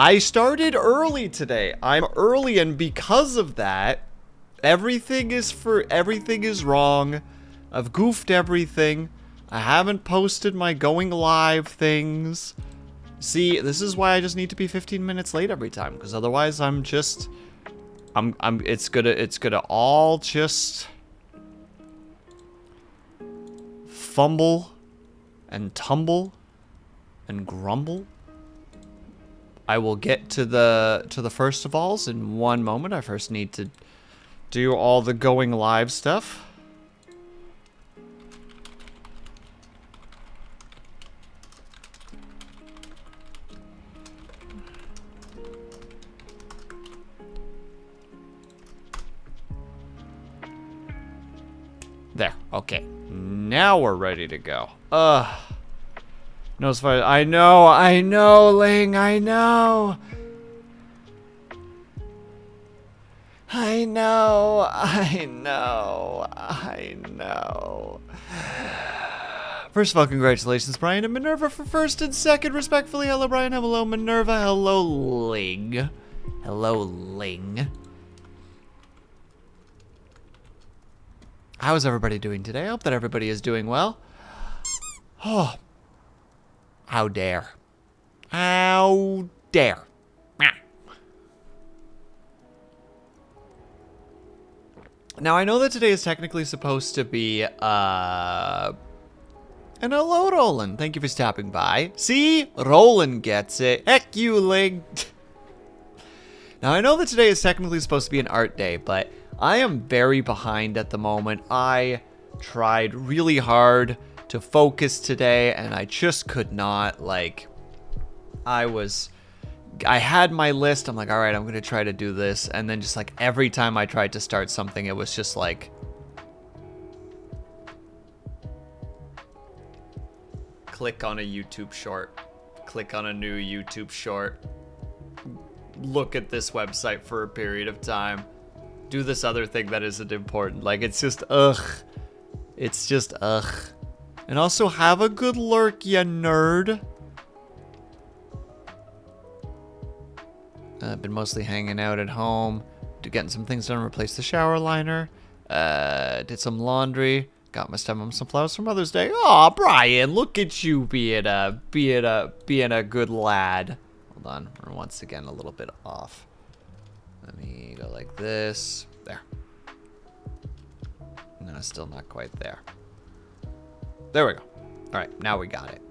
I started early today. I'm early, and because of that, everything is wrong. I've goofed everything. I haven't posted my going live things. See, this is why I just need to be 15 minutes late every time, because otherwise it's gonna all just fumble and tumble and grumble. I will get to the first of alls in one moment. I first need to do all the going live stuff. There. Okay. Now we're ready to go. No, it's fine. I know, Ling, I know. I know. First of all, congratulations, Brian and Minerva, for first and second, respectfully. Hello, Brian. Hello, Minerva. Hello, Ling. Hello, Ling. How's everybody doing today? I hope that everybody is doing well. Oh. How dare. How dare. Now, I know that today is technically supposed to be, and hello, Roland. Thank you for stopping by. See? Roland gets it. Heck you, Ling. Now, I know that today is technically supposed to be an art day, but I am very behind at the moment. I tried really hard to focus today, and I just could not. Like, I had my list. I'm like, all right, I'm going to try to do this. And then just like every time I tried to start something, it was just like, click on a YouTube short, click on a new YouTube short, look at this website for a period of time, do this other thing that isn't important. Like, it's just, ugh. It's just, ugh. And also, have a good lurk, you nerd. I've been mostly hanging out at home, getting some things done, replaced the shower liner, did some laundry, got my stepmom some flowers for Mother's Day. Aw, Brian, look at you being a good lad. Hold on, we're once again a little bit off. Let me go like this. There. No, still not quite there. There we go. All right, now we got it.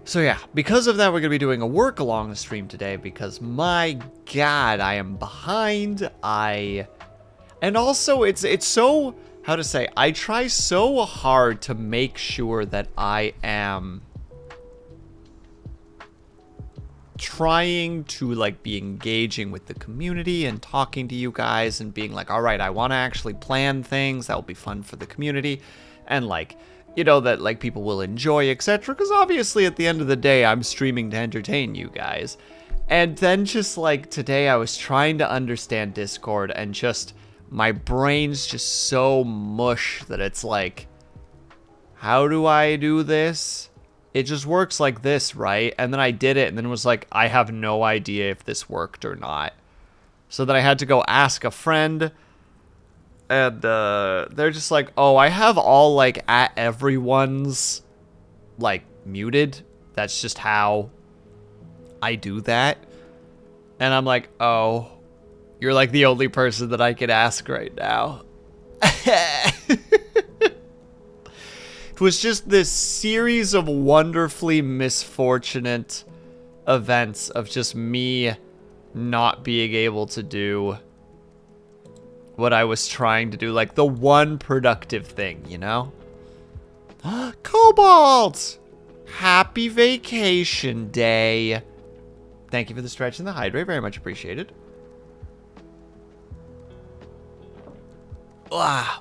So yeah, because of that, we're going to be doing a work-along stream today because, my God, I am behind. And also, it's so, how to say, I try so hard to make sure that I am trying to, like, be engaging with the community and talking to you guys and being like, all right, I want to actually plan things that will be fun for the community and, like, you know, that, like, people will enjoy, etc. Because obviously, at the end of the day, I'm streaming to entertain you guys. And then just, like, today I was trying to understand Discord and just, my brain's just so mush that it's like, how do I do this? It just works like this, right? And then I did it, and then it was like, I have no idea if this worked or not. So then I had to go ask a friend. And they're just like, oh, I have all, like, at everyone's, like, muted. That's just how I do that. And I'm like, oh, you're, like, the only person that I can ask right now. It was just this series of wonderfully misfortunate events of just me not being able to do what I was trying to do, like the one productive thing, you know? Cobalt! Happy vacation day. Thank you for the stretch and the hydrate, very much appreciated. Wow.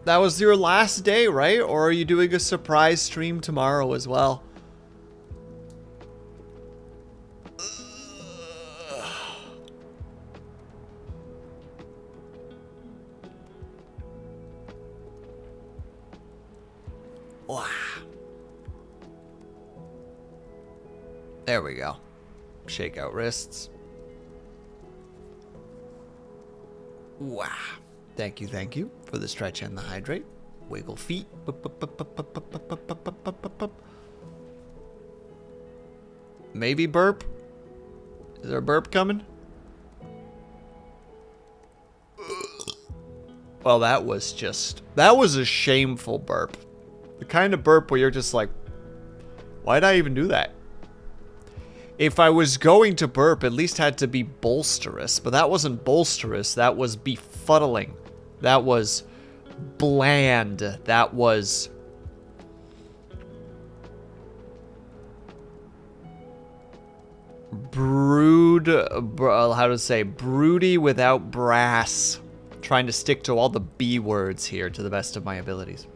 That was your last day, right? Or are you doing a surprise stream tomorrow as well? Wow. There we go. Shake out wrists. Wow. Thank you for the stretch and the hydrate. Wiggle feet. Maybe burp. Is there a burp coming? Well, that was a shameful burp. The kind of burp where you're just like, why'd I even do that? If I was going to burp, at least had to be bolsterous. But that wasn't bolsterous. That was befuddling. That was bland. That was... broody without brass. Trying to stick to all the B words here to the best of my abilities.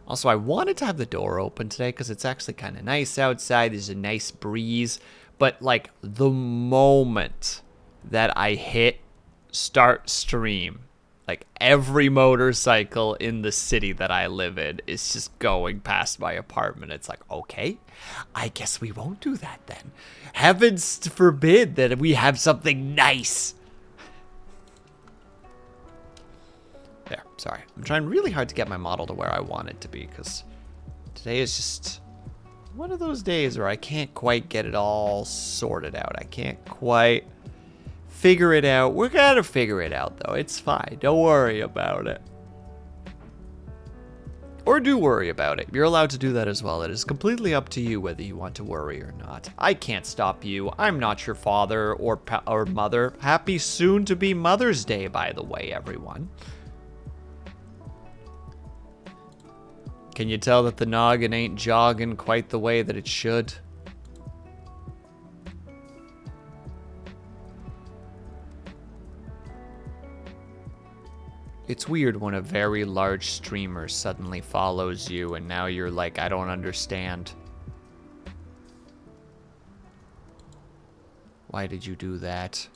Also, I wanted to have the door open today because it's actually kind of nice outside. There's a nice breeze. But, like, the moment that I hit start stream, like, every motorcycle in the city that I live in is just going past my apartment. It's like, okay, I guess we won't do that then. Heavens forbid that we have something nice. There, sorry. I'm trying really hard to get my model to where I want it to be, because today is just one of those days where I can't quite get it all sorted out. I can't quite figure it out. We're gonna figure it out, though. It's fine. Don't worry about it. Or do worry about it. You're allowed to do that as well. It is completely up to you whether you want to worry or not. I can't stop you. I'm not your father or mother. Happy soon-to-be Mother's Day, by the way, everyone. Can you tell that the noggin ain't jogging quite the way that it should? It's weird when a very large streamer suddenly follows you and now you're like, I don't understand. Why did you do that?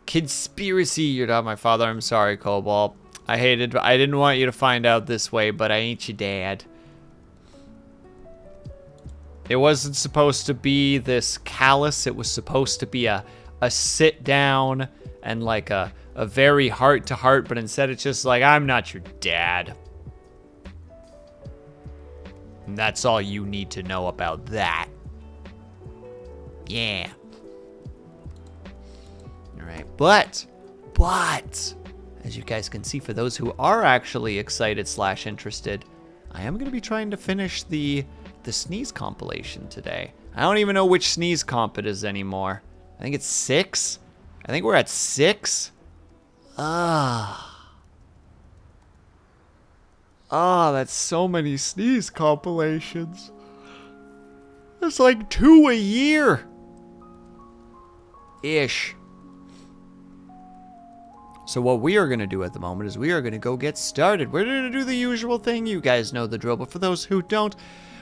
Conspiracy, you're not my father. I'm sorry, Cobalt. I didn't want you to find out this way, but I ain't your dad. It wasn't supposed to be this callous. It was supposed to be a sit down and like a very heart to heart, but instead it's just like, I'm not your dad. And that's all you need to know about that. Yeah. All right, but, as you guys can see, for those who are actually excited / interested, I am going to be trying to finish the sneeze compilation today. I don't even know which sneeze comp it is anymore. I think it's 6. I think we're at 6. That's so many sneeze compilations. It's like 2 a year. Ish. So what we are going to do at the moment is we are going to go get started. We're going to do the usual thing. You guys know the drill, but for those who don't,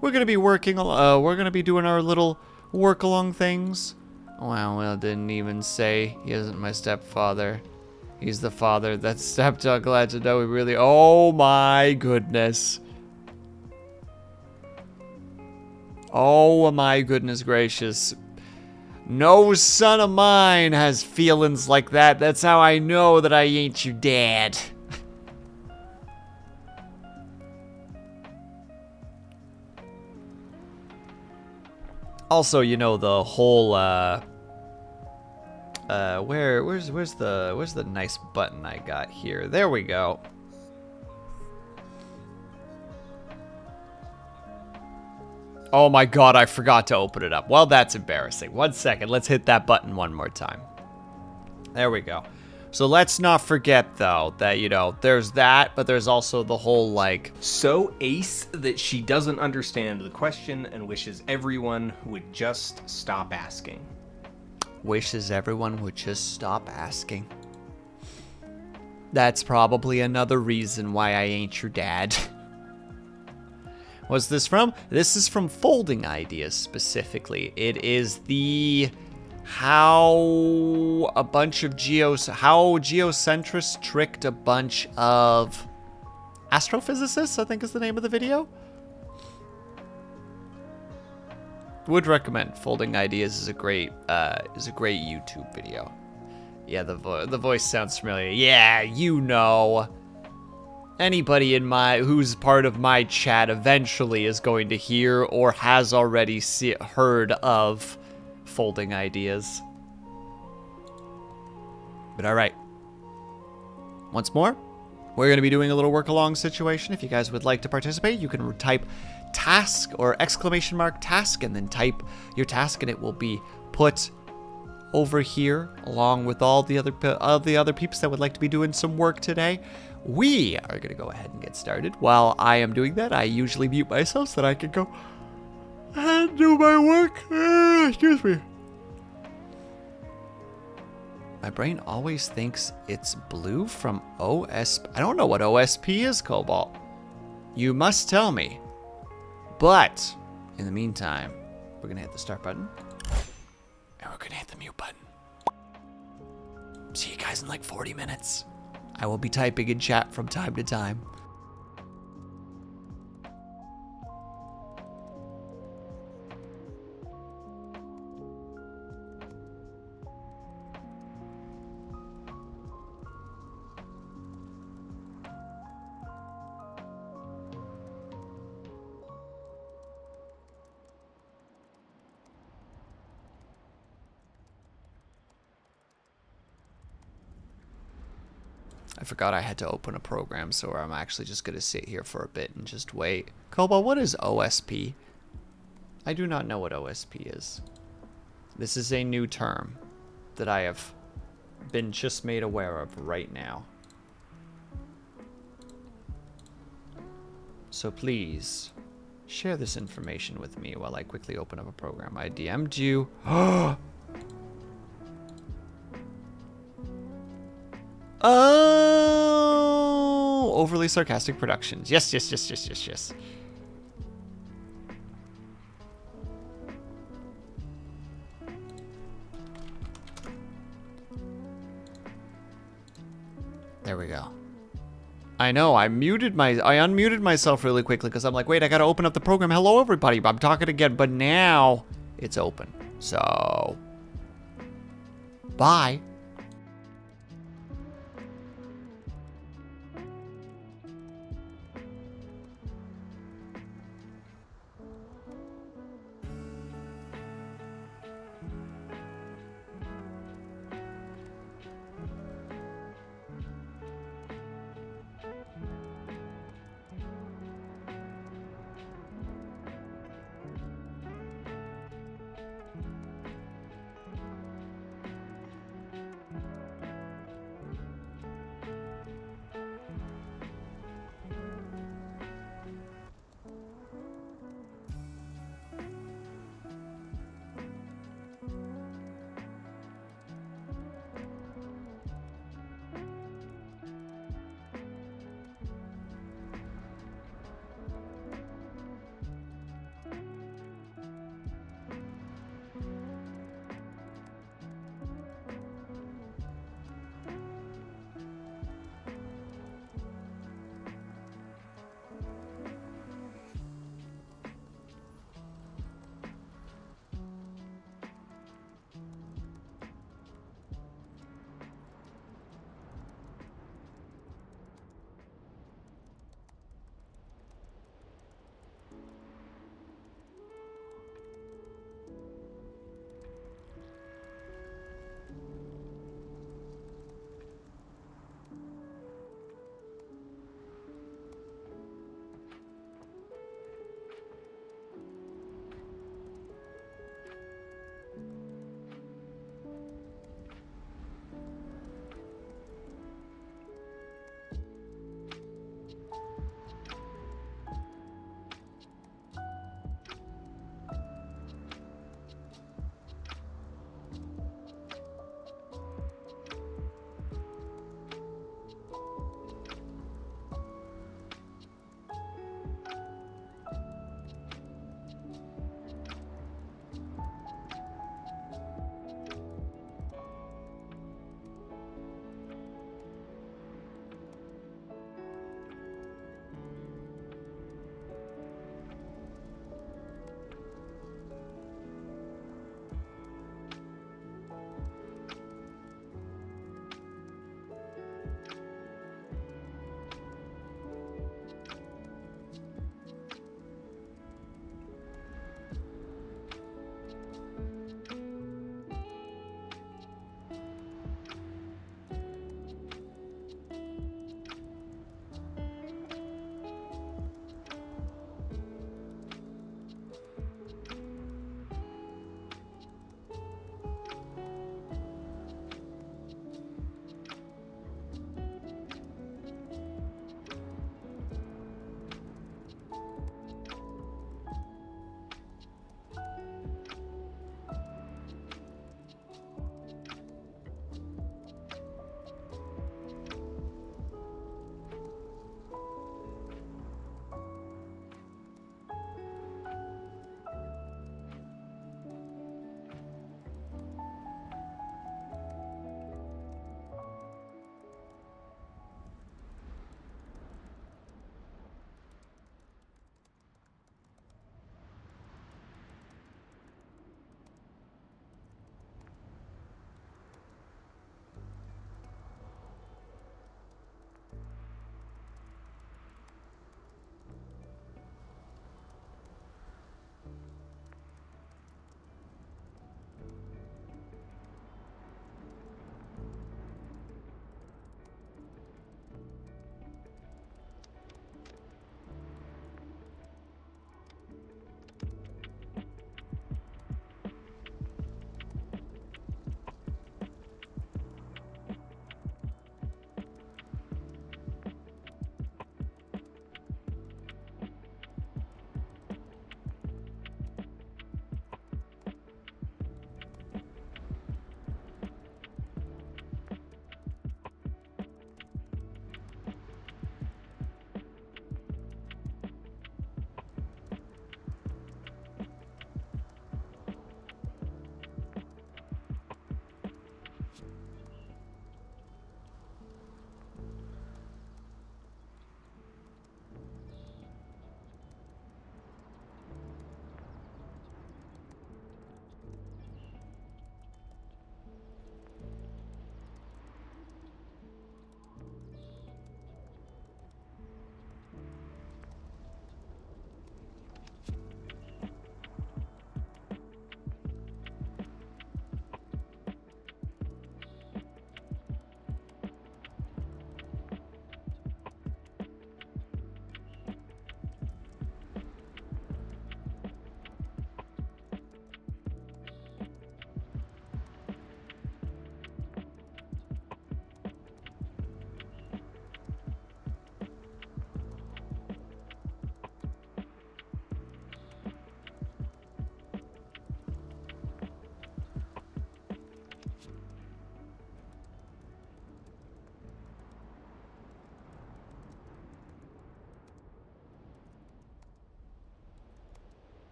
we're going to be we're going to be doing our little work-along things. Wow, well, didn't even say he isn't my stepfather. He's the father. That's stepdad. Glad to know he really... Oh, my goodness. Oh, my goodness gracious. No son of mine has feelings like that. That's how I know that I ain't your dad. Also, you know, the whole where's the nice button I got here? There we go. Oh my god, I forgot to open it up. Well, that's embarrassing. 1 second, let's hit that button one more time. There we go. So let's not forget, though, that, you know, there's that, but there's also the whole, like... So ace that she doesn't understand the question and wishes everyone would just stop asking. Wishes everyone would just stop asking. That's probably another reason why I ain't your dad. What's this from? This is from Folding Ideas, specifically. It is the... how geocentrists tricked a bunch of astrophysicists, I think is the name of the video. would recommend. Folding Ideas is a great YouTube video. Yeah, the voice sounds familiar. Yeah, you know. Anybody who's part of my chat eventually is going to hear or has already heard of Folding Ideas. But all right. Once more, we're going to be doing a little work-along situation. If you guys would like to participate, you can type task or exclamation mark task and then type your task, and it will be put over here along with all the other peeps that would like to be doing some work today. We are going to go ahead and get started. While I am doing that, I usually mute myself so that I can go and do my work. Excuse me. My brain always thinks it's blue from OSP. I don't know what OSP is, Cobalt. You must tell me. But in the meantime, we're going to hit the start button. And we're going to hit the mute button. See you guys in like 40 minutes. I will be typing in chat from time to time. I forgot I had to open a program, so I'm actually just going to sit here for a bit and just wait. Cobalt, what is OSP? I do not know what OSP is. This is a new term that I have been just made aware of right now. So please, share this information with me while I quickly open up a program. I DM'd you. Oh, overly sarcastic productions. Yes. There we go. I know, I unmuted myself really quickly because I'm like, wait, I gotta open up the program. Hello, everybody. I'm talking again, but now it's open. So, bye.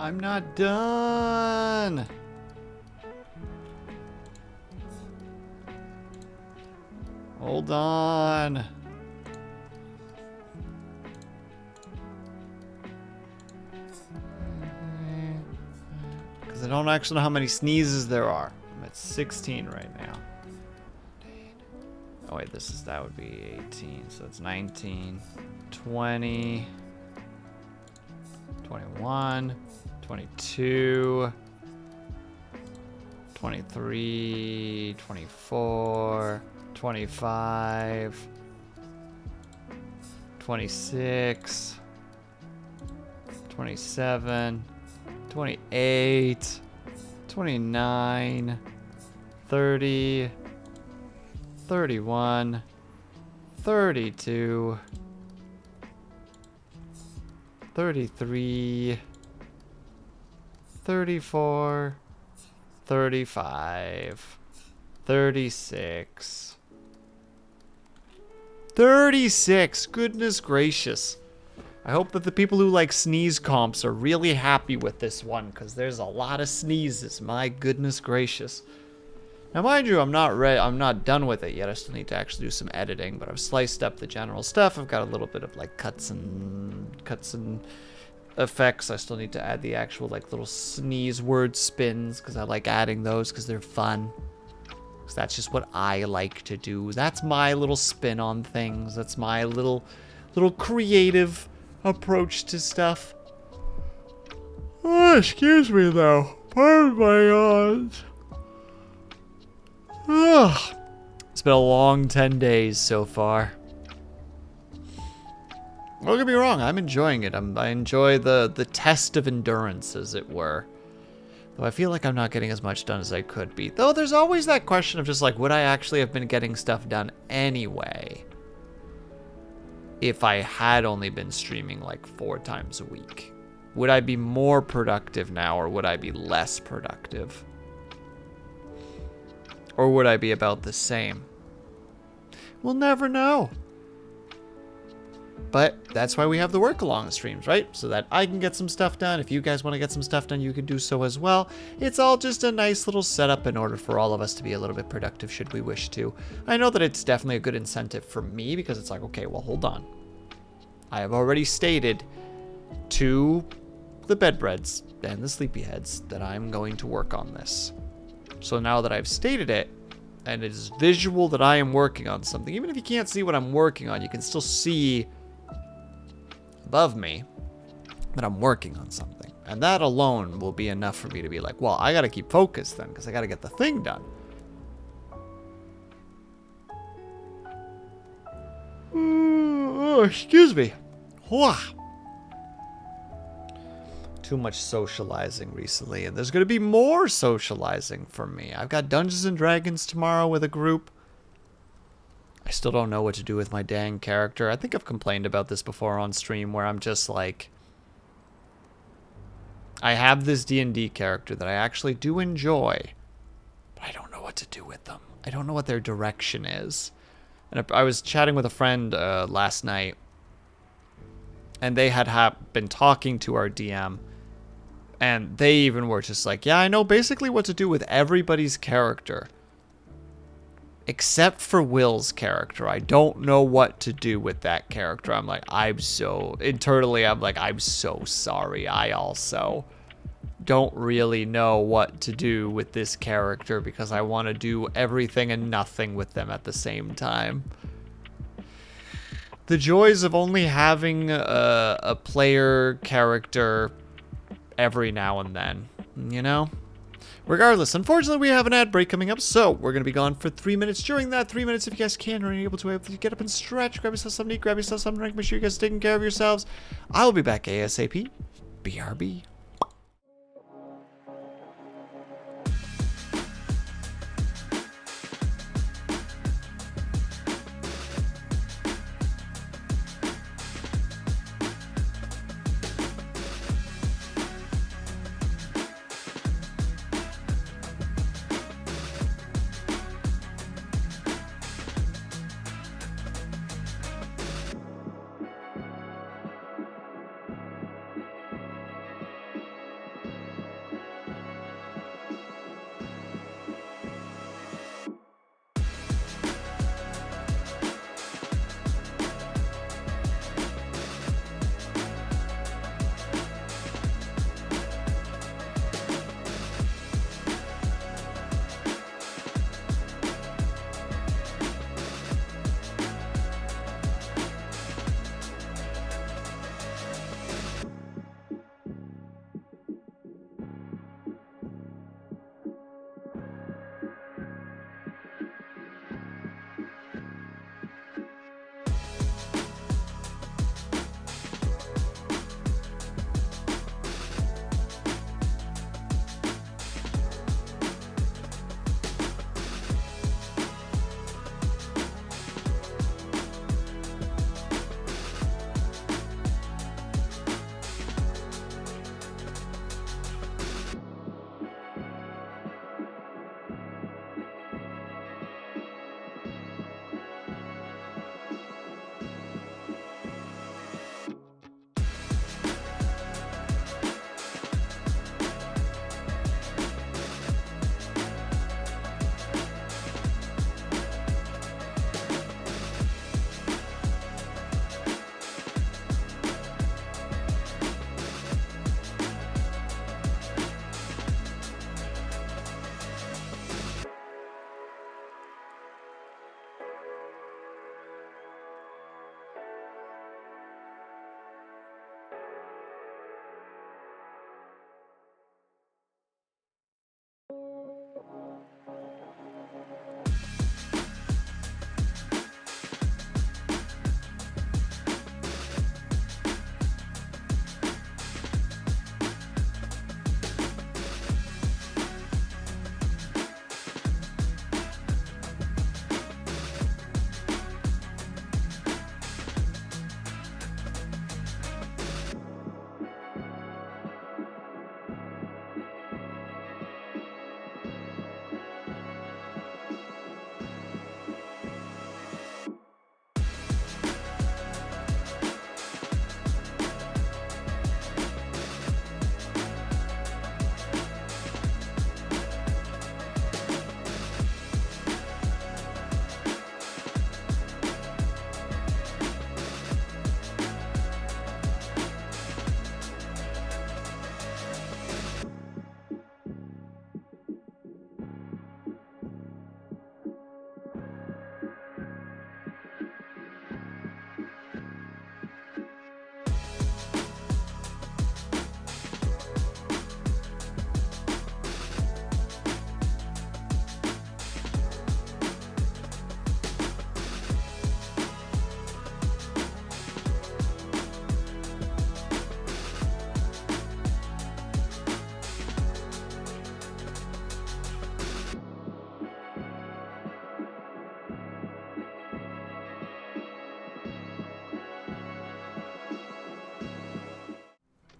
I'm not done. Hold on. Because I don't actually know how many sneezes there are. I'm at 16 right now. Oh wait, that would be 18, so it's 19, 20, 21, 22, 23, 24, 25, 26, 27, 28, 29, 30, 31, 32, 33, 34, 35, 36, 36. Goodness gracious. I hope that the people who like sneeze comps are really happy with this one, because there's a lot of sneezes. My goodness gracious. Now, mind you, I'm not done with it yet. I still need to actually do some editing, but I've sliced up the general stuff. I've got a little bit of like cuts and effects. I still need to add the actual like little sneeze word spins, because I like adding those because they're fun. Because that's just what I like to do. That's my little spin on things. That's my little creative approach to stuff. Oh, excuse me though. Pardon my yawns. Ugh. It's been a long 10 days so far. Don't get me wrong, I'm enjoying it. I enjoy the test of endurance, as it were. Though I feel like I'm not getting as much done as I could be. Though there's always that question of just like, would I actually have been getting stuff done anyway if I had only been streaming like 4 times a week? Would I be more productive now, or would I be less productive? Or would I be about the same? We'll never know. But that's why we have the Workalong streams, right? So that I can get some stuff done. If you guys want to get some stuff done, you can do so as well. It's all just a nice little setup in order for all of us to be a little bit productive should we wish to. I know that it's definitely a good incentive for me, because it's like, okay, well, hold on. I have already stated to the bedbreads and the sleepyheads that I'm going to work on this. So now that I've stated it, and it is visual that I am working on something, even if you can't see what I'm working on, you can still see above me that I'm working on something. And that alone will be enough for me to be like, well, I gotta keep focused then, because I gotta get the thing done. Oh, excuse me. Whoa. Too much socializing recently, and there's going to be more socializing for me. I've got Dungeons and Dragons tomorrow with a group. I still don't know what to do with my dang character. I think I've complained about this before on stream, where I'm just like, I have this D&D character that I actually do enjoy, but I don't know what to do with them. I don't know what their direction is. And I was chatting with a friend last night, and they had been talking to our DM. And they even were just like, yeah, I know basically what to do with everybody's character. Except for Will's character. I don't know what to do with that character. I'm like, internally, I'm like, I'm so sorry. I also don't really know what to do with this character, because I want to do everything and nothing with them at the same time. The joys of only having a player character every now and then, you know? Regardless, unfortunately, we have an ad break coming up, so we're going to be gone for 3 minutes. During that 3 minutes, if you guys can, are able to get up and stretch, grab yourself something to eat, grab yourself something to drink, make sure you guys are taking care of yourselves. I'll be back ASAP. BRB.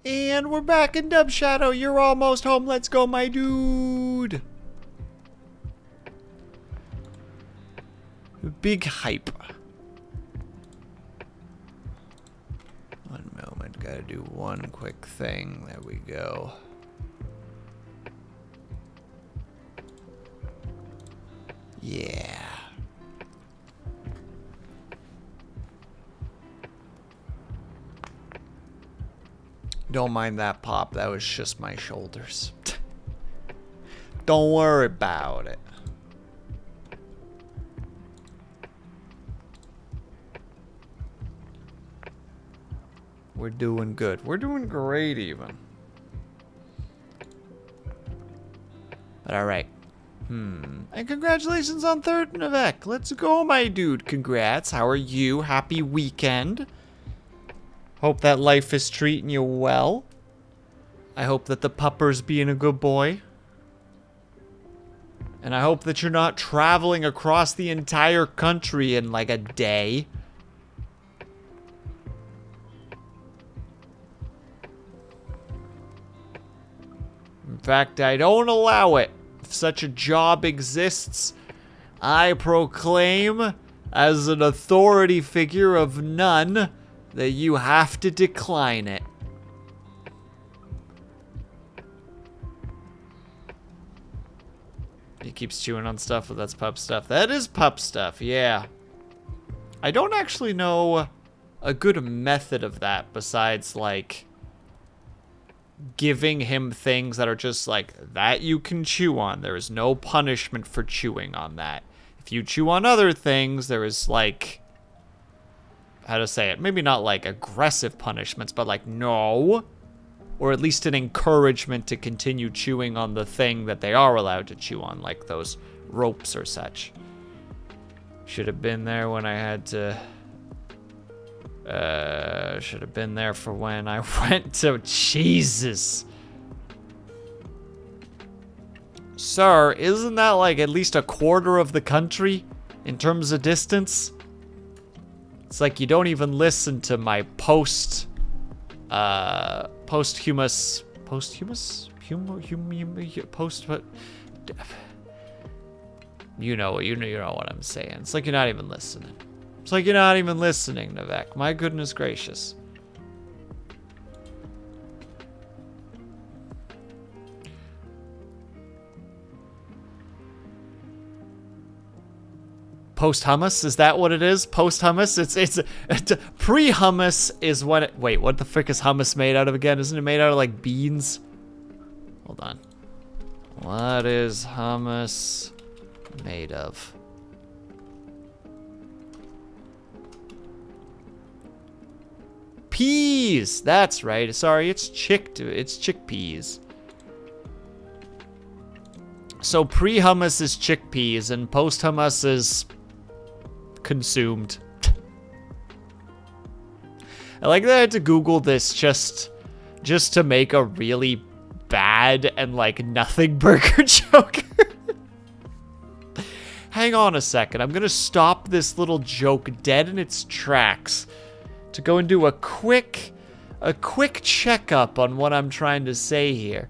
And we're back in Dub Shadow. You're almost home. Let's go, my dude. Big hype. One moment. Gotta do one quick thing. There we go. Yeah. Don't mind that pop. That was just my shoulders. Don't worry about it. We're doing good. We're doing great even. But alright. And congratulations on third Navek. Let's go, my dude. Congrats. How are you? Happy weekend. Hope that life is treating you well. I hope that the pupper's being a good boy. And I hope that you're not traveling across the entire country in like a day. In fact, I don't allow it. If such a job exists, I proclaim as an authority figure of none that you have to decline it. He keeps chewing on stuff, but that's pup stuff. That is pup stuff, yeah. I don't actually know a good method of that besides, like, giving him things that are just like, that you can chew on. There is no punishment for chewing on that. If you chew on other things, there is, like, how to say it? Maybe not, like, aggressive punishments, but, like, no. Or at least an encouragement to continue chewing on the thing that they are allowed to chew on, like those ropes or such. Should have been there when I had to... should have been there for when I went to... Jesus. Sir, isn't that like at least a quarter of the country in terms of distance? It's like you don't even listen to my posthumous, you know what I'm saying. It's like you're not even listening. It's like you're not even listening, Navek. My goodness gracious. Post-hummus? Is that what it is? Post-hummus? It's pre-hummus is what it... Wait, what the frick is hummus made out of again? Isn't it made out of, like, beans? Hold on. What is hummus made of? Peas! That's right. Sorry, it's chickpeas. So pre-hummus is chickpeas and post-hummus is... consumed. I like that I had to Google this just to make a really bad and like nothing burger joke. Hang on a second. I'm gonna stop this little joke dead in its tracks to go and do a quick checkup on what I'm trying to say here.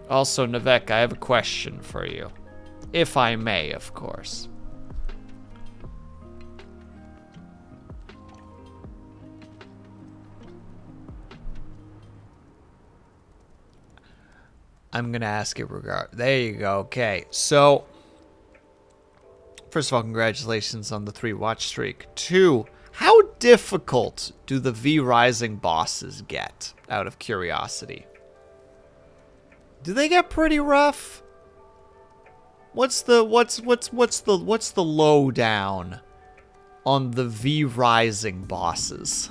Also, Navek, I have a question for you. If I may, of course. I'm gonna ask it There you go, okay. So, first of all, congratulations on the 3 watch streak. 2, how difficult do the V Rising bosses get, out of curiosity? Do they get pretty rough? What's the lowdown on the V Rising bosses?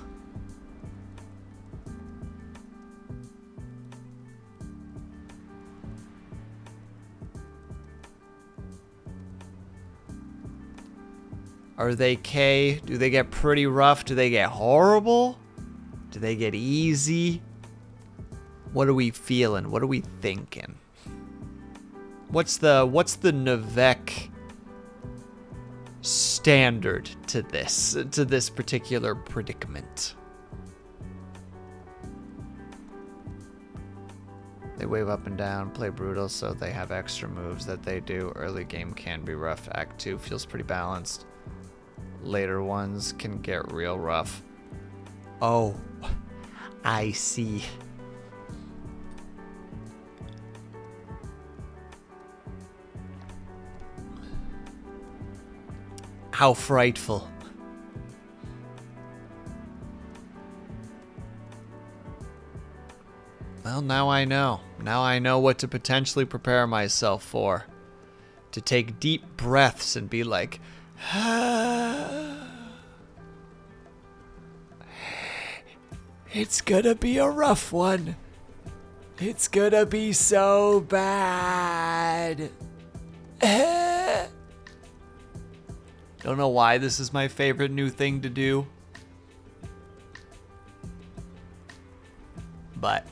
Are they K? Do they get pretty rough? Do they get horrible? Do they get easy? What are we feeling? What are we thinking? What's the Navek standard to this particular predicament. They wave up and down, play brutal, so they have extra moves that they do. Early game can be rough. Act 2 feels pretty balanced. Later ones can get real rough. Oh, I see. How frightful. Well, now I know. Now I know what to potentially prepare myself for. To take deep breaths and be like, it's gonna be a rough one. It's gonna be so bad. Don't know why this is my favorite new thing to do. But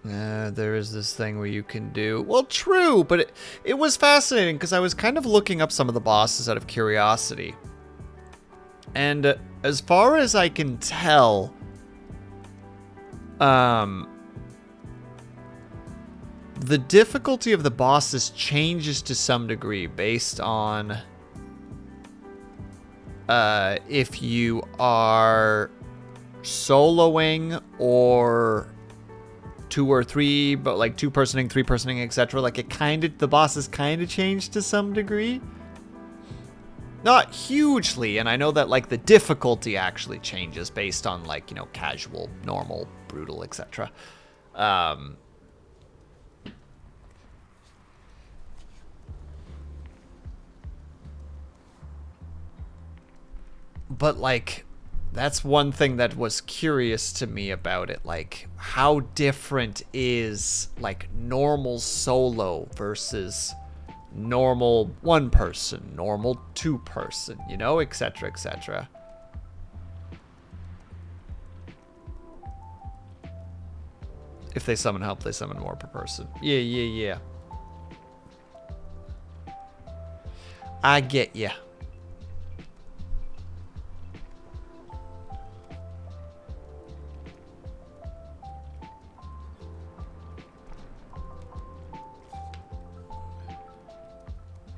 there is this thing where you can do... Well, true, but it was fascinating because I was kind of looking up some of the bosses out of curiosity. And as far as I can tell, the difficulty of the bosses changes to some degree based on if you are soloing or 2 or 3, but like 2-personing, 3-personing, etc. Like the bosses kind of change to some degree. Not hugely, and I know that like the difficulty actually changes based on like, you know, casual, normal, brutal, etc. But like, that's one thing that was curious to me about it. Like, how different is like normal solo versus normal 1-person, normal 2-person, you know, etc., etc. If they summon help, they summon more per person. Yeah. I get ya.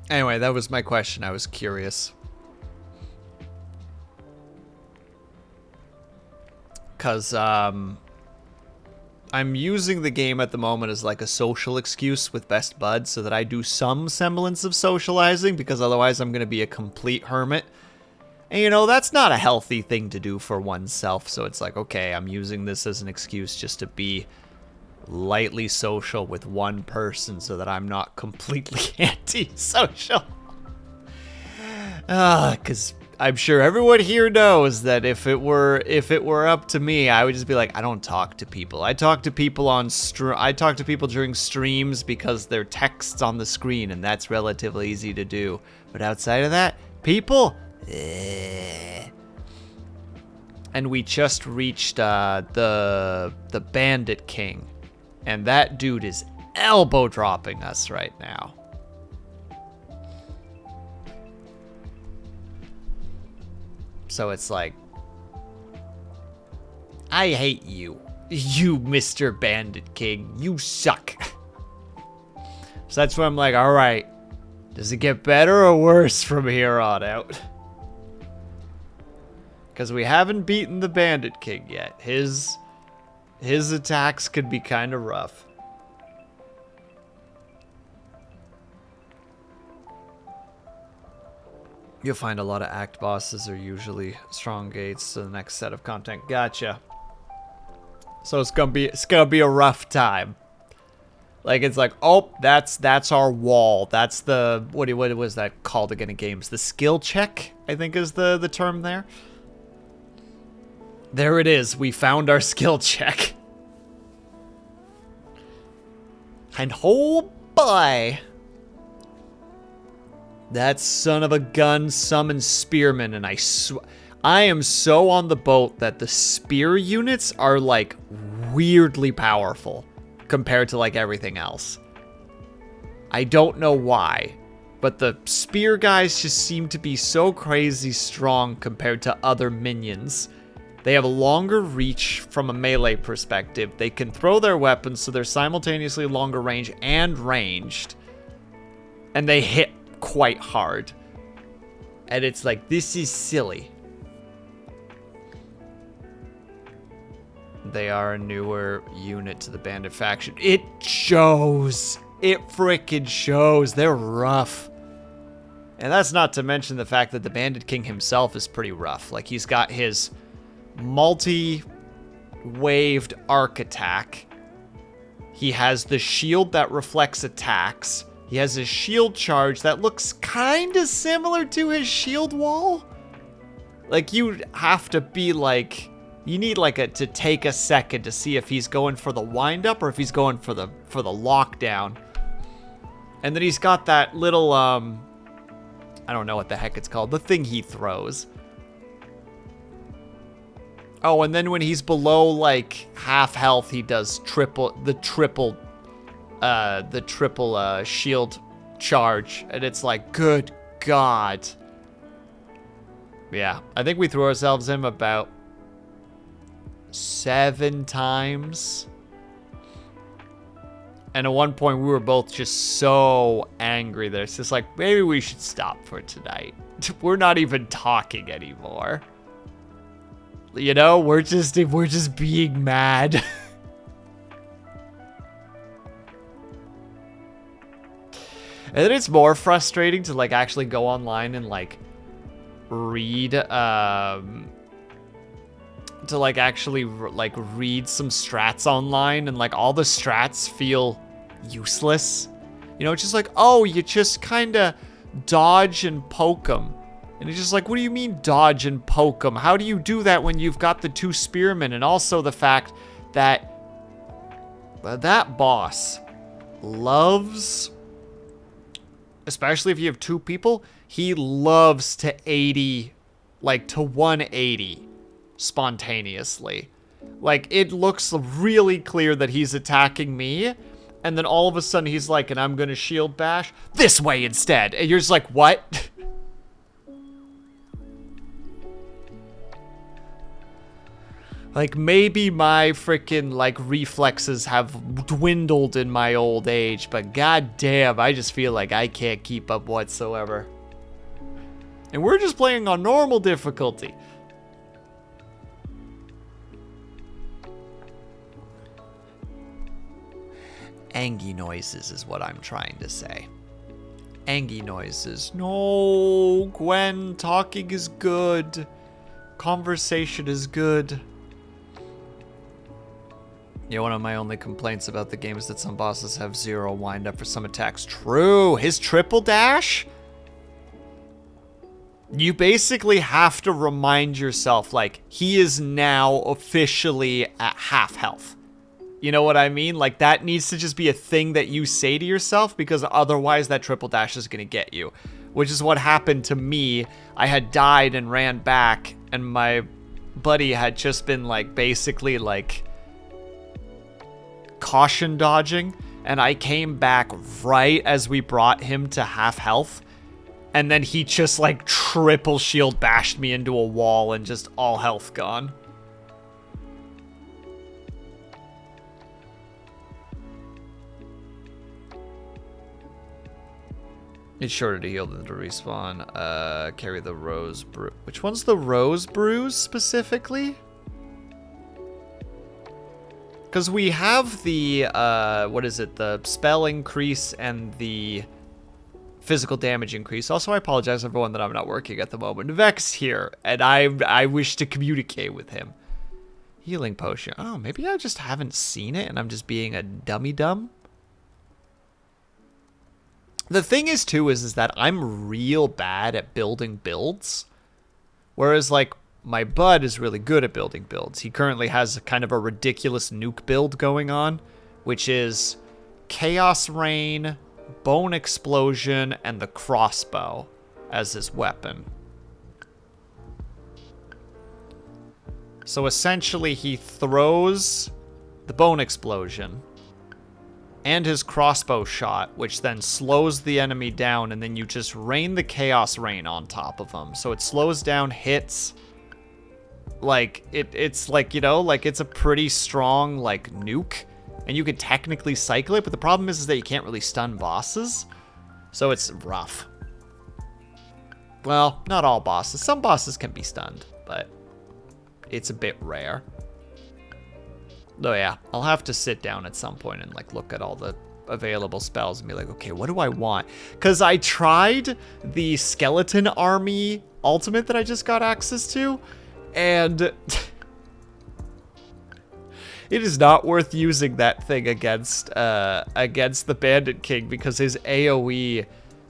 Anyway, that was my question. I was curious. Because, I'm using the game at the moment as like a social excuse with best buds so that I do some semblance of socializing, because otherwise I'm going to be a complete hermit. And, you know, that's not a healthy thing to do for oneself. So it's like, okay, I'm using this as an excuse just to be lightly social with one person so that I'm not completely anti-social. Because I'm sure everyone here knows that if it were up to me, I would just be like, I don't talk to people. I talk to people during streams because they're texts on the screen, and that's relatively easy to do. But outside of that, people. And we just reached the Bandit King. And that dude is elbow dropping us right now. So it's like, I hate you. You, Mr. Bandit King. You suck. So that's where I'm like, alright. Does it get better or worse from here on out? Because we haven't beaten the Bandit King yet. His attacks could be kind of rough. You'll find a lot of act bosses are usually strong gates to the next set of content. Gotcha. So it's gonna be a rough time. Like, it's like, oh, that's our wall. That's the what was that called again in games? The skill check, I think is the term there. There it is. We found our skill check. And oh boy, that son of a gun summons spearmen, and I am so on the boat that the spear units are like weirdly powerful compared to like everything else. I don't know why, but the spear guys just seem to be so crazy strong compared to other minions. They have a longer reach from a melee perspective. They can throw their weapons, so they're simultaneously longer range and ranged. And they hit quite hard. And it's like, this is silly. They are a newer unit to the bandit faction. It shows. It frickin' shows. They're rough. And that's not to mention the fact that the Bandit King himself is pretty rough. Like, he's got his multi-waved arc attack. He has the shield that reflects attacks. He has his shield charge that looks kind of similar to his shield wall. Like, you have to be like... You need like to take a second to see if he's going for the wind-up or if he's going for the lockdown. And then he's got that little, I don't know what the heck it's called. The thing he throws. Oh, and then when he's below like half health, he does the triple shield charge. And it's like, good God. Yeah, I think we threw ourselves in about 7 times. And at one point, we were both just so angry that it's just like, maybe we should stop for tonight. We're not even talking anymore. You know, we're just being mad. And then it's more frustrating to like actually go online and like read to like actually like read some strats online, and like all the strats feel useless. You know, it's just like, oh, you just kind of dodge and poke them. And it's just like, what do you mean dodge and poke them? How do you do that when you've got the 2 spearmen? And also the fact that that boss loves, especially if you have 2 people, he loves to 80, like to 180 spontaneously. Like, it looks really clear that he's attacking me, and then all of a sudden he's like, and I'm gonna shield bash this way instead. And you're just like, what? Like, maybe my freaking like reflexes have dwindled in my old age, but goddamn, I just feel like I can't keep up whatsoever. And we're just playing on normal difficulty. Angie noises is what I'm trying to say. Angie noises. No, Gwen, talking is good. Conversation is good. Yeah, one of my only complaints about the game is that some bosses have 0 wind up for some attacks. True. His triple dash? You basically have to remind yourself, like, he is now officially at half health. You know what I mean? Like, that needs to just be a thing that you say to yourself, because otherwise that triple dash is going to get you. Which is what happened to me. I had died and ran back, and my buddy had just been, like, basically, like, caution dodging. And I came back right as we brought him to half health. And then he just, like, triple shield bashed me into a wall and just all health gone. It's shorter to heal than to respawn. Carry the Rose Brew. Which one's the Rose Brews specifically? Because we have the, what is it? The spell increase and the physical damage increase. Also, I apologize everyone that I'm not working at the moment. Vex here, and I wish to communicate with him. Healing potion. Oh, maybe I just haven't seen it and I'm just being a dummy-dumb. The thing is, too, is that I'm real bad at building builds. Whereas, like, my bud is really good at building builds. He currently has kind of a ridiculous nuke build going on, which is Chaos Rain, Bone Explosion, and the crossbow as his weapon. So essentially, he throws the Bone Explosion, and his crossbow shot, which then slows the enemy down, and then you just rain the Chaos Rain on top of them. So it slows down hits. Like, it's like, you know, like it's a pretty strong, like, nuke. And you could technically cycle it, but the problem is that you can't really stun bosses. So it's rough. Well, not all bosses. Some bosses can be stunned, but it's a bit rare. Though, yeah, I'll have to sit down at some point and, like, look at all the available spells and be like, okay, what do I want? Because I tried the Skeleton Army ultimate that I just got access to, and it is not worth using that thing against the Bandit King, because his AoE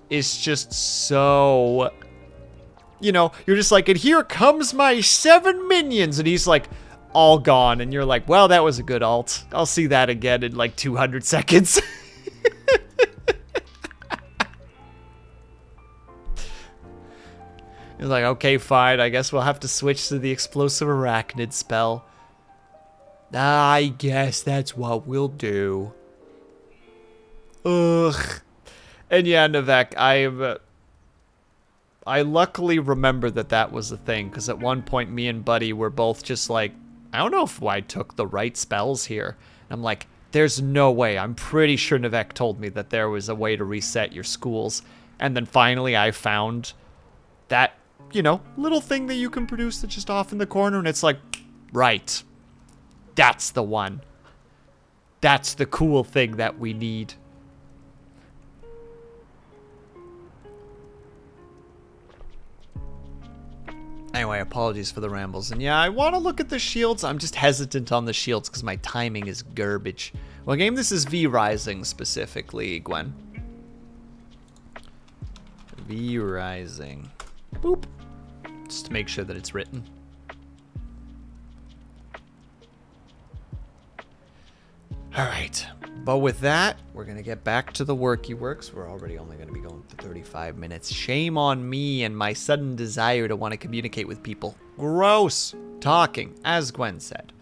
is just so... You know, you're just like, and here comes my 7 minions, and he's like... all gone, and you're like, well, that was a good ult. I'll see that again in like 200 seconds. You're like, okay, fine, I guess we'll have to switch to the explosive arachnid spell. I guess that's what we'll do. Ugh. And yeah, Navek, I luckily remember that was a thing, because at one point me and Buddy were both just like, I don't know if I took the right spells here. And I'm like, there's no way. I'm pretty sure Navek told me that there was a way to reset your schools. And then finally I found that, you know, little thing that you can produce that's just off in the corner. And it's like, right. That's the one. That's the cool thing that we need. Anyway, apologies for the rambles. And yeah, I want to look at the shields. I'm just hesitant on the shields because my timing is garbage. What game this is V Rising specifically, Gwen? V Rising. Boop. Just to make sure that it's written. Alright. But with that, we're going to get back to the worky works. We're already only going to be going for 35 minutes. Shame on me and my sudden desire to want to communicate with people. Gross. Talking, as Gwen said.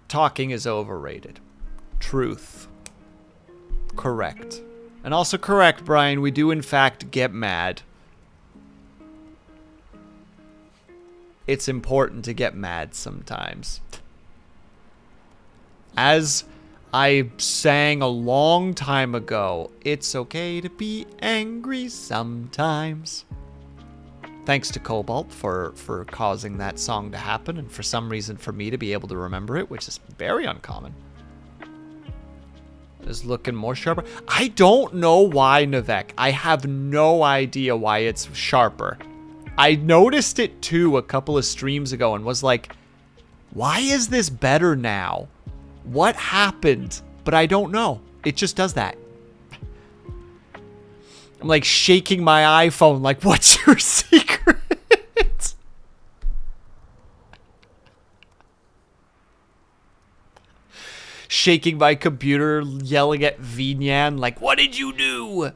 Talking is overrated. Truth. Correct. And also correct, Brian, we do in fact get mad. It's important to get mad sometimes. As I sang a long time ago, it's okay to be angry sometimes. Thanks to Cobalt for causing that song to happen, and for some reason for me to be able to remember it, which is very uncommon. Is looking more sharper. I don't know why, Navek. I have no idea why it's sharper. I noticed it too a couple of streams ago and was like, why is this better now? What happened? But I don't know. It just does that. I'm like shaking my iPhone like, what's your secret? Shaking my computer, yelling at Vinyan like, what did you do?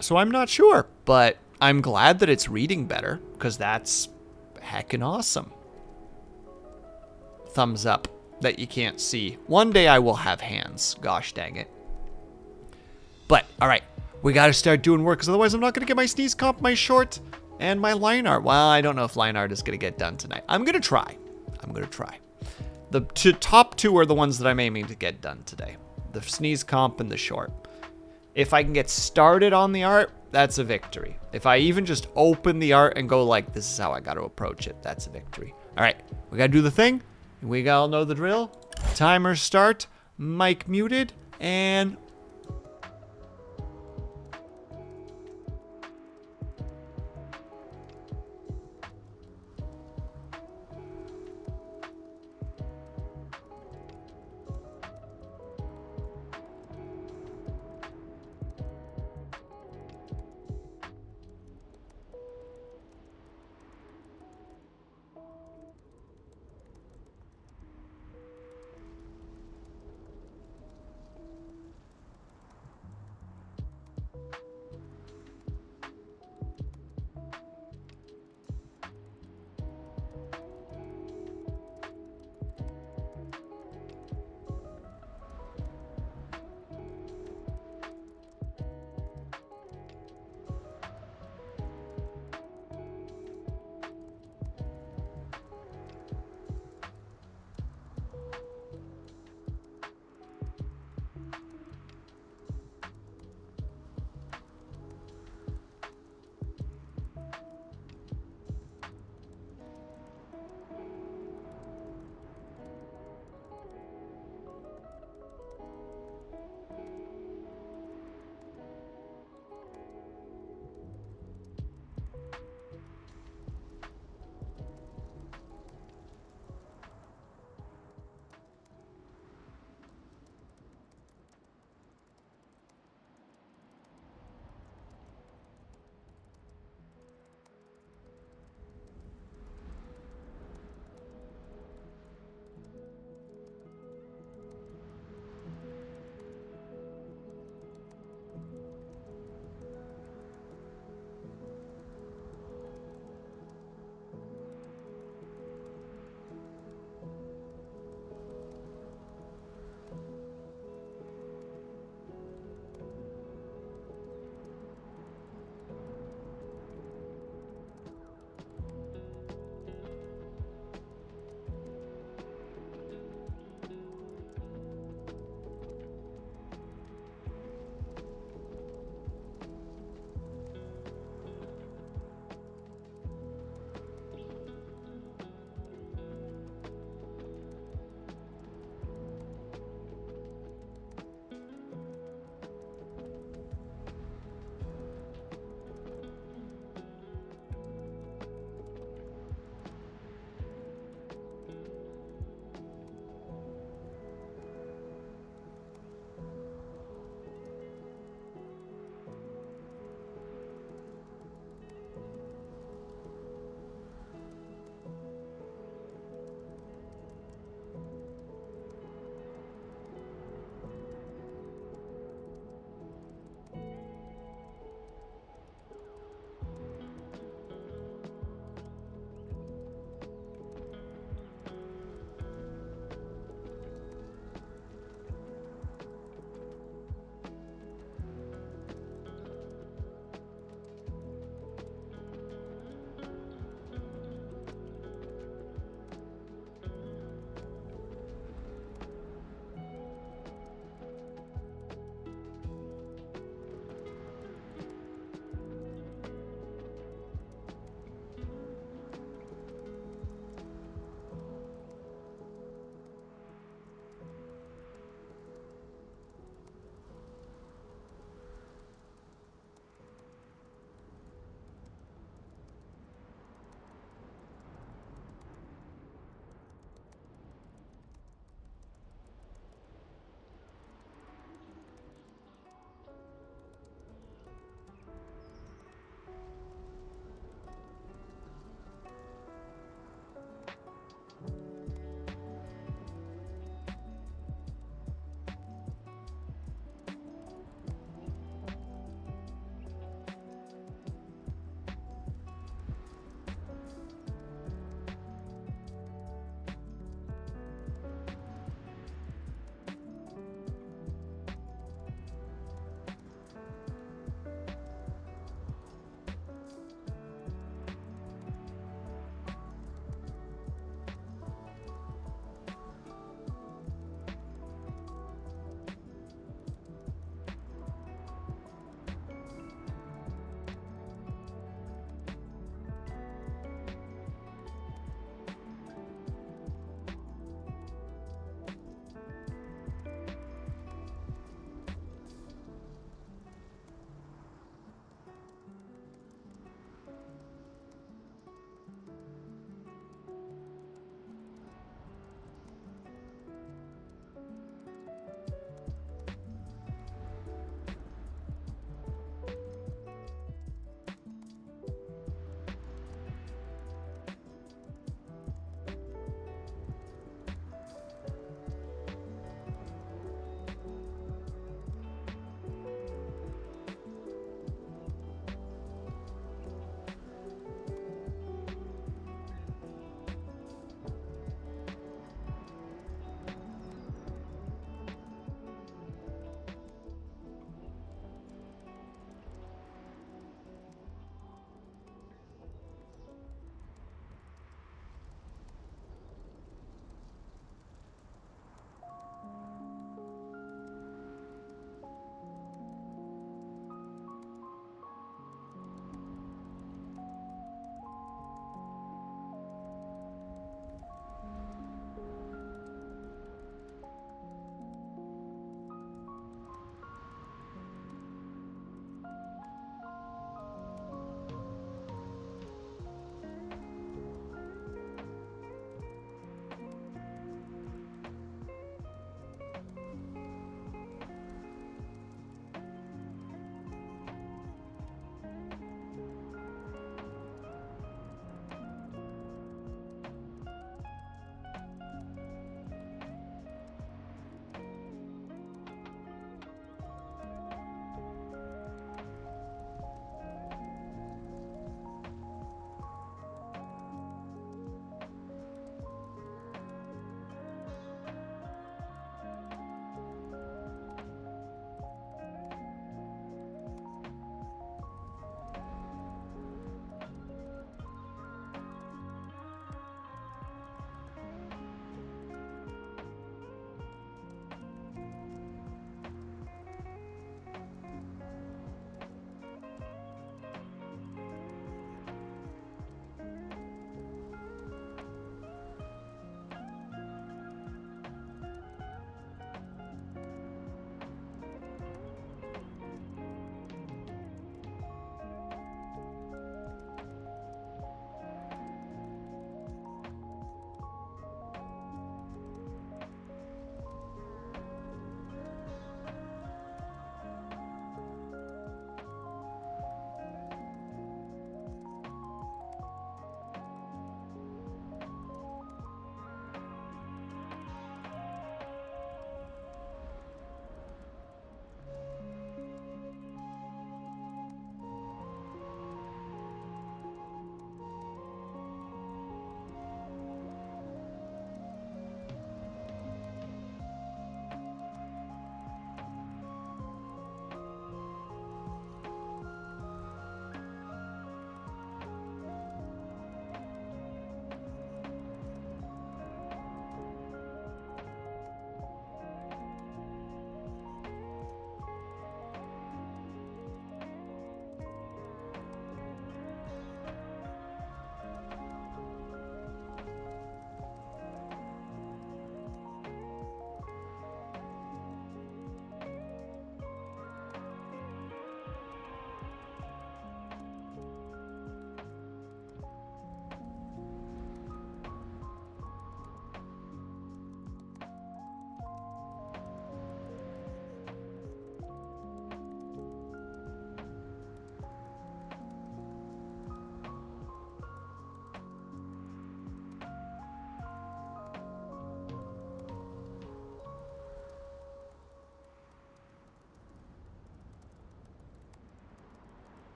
So I'm not sure, but I'm glad that it's reading better, because that's heckin' awesome. Thumbs up. That you can't see. One day I will have hands. Gosh dang it. But, alright. We gotta start doing work, because otherwise I'm not gonna get my sneeze comp, my short, and my line art. Well, I don't know if line art is gonna get done tonight. I'm gonna try. The top two are the ones that I'm aiming to get done today. The sneeze comp and the short. If I can get started on the art, that's a victory. If I even just open the art and go like, this is how I gotta approach it, that's a victory. Alright, we gotta do the thing. We all know the drill. Timer start, mic muted, and...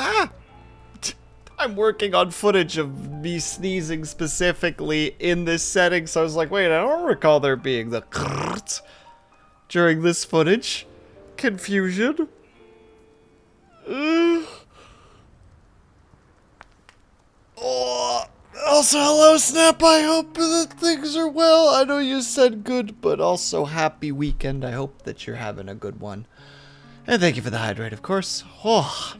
Ah! I'm working on footage of me sneezing specifically in this setting, so I was like, wait, I don't recall there being the during this footage. Confusion. Oh, also, hello, Snap. I hope that things are well. I know you said good, but also happy weekend. I hope that you're having a good one. And thank you for the hydrate, of course. Oh.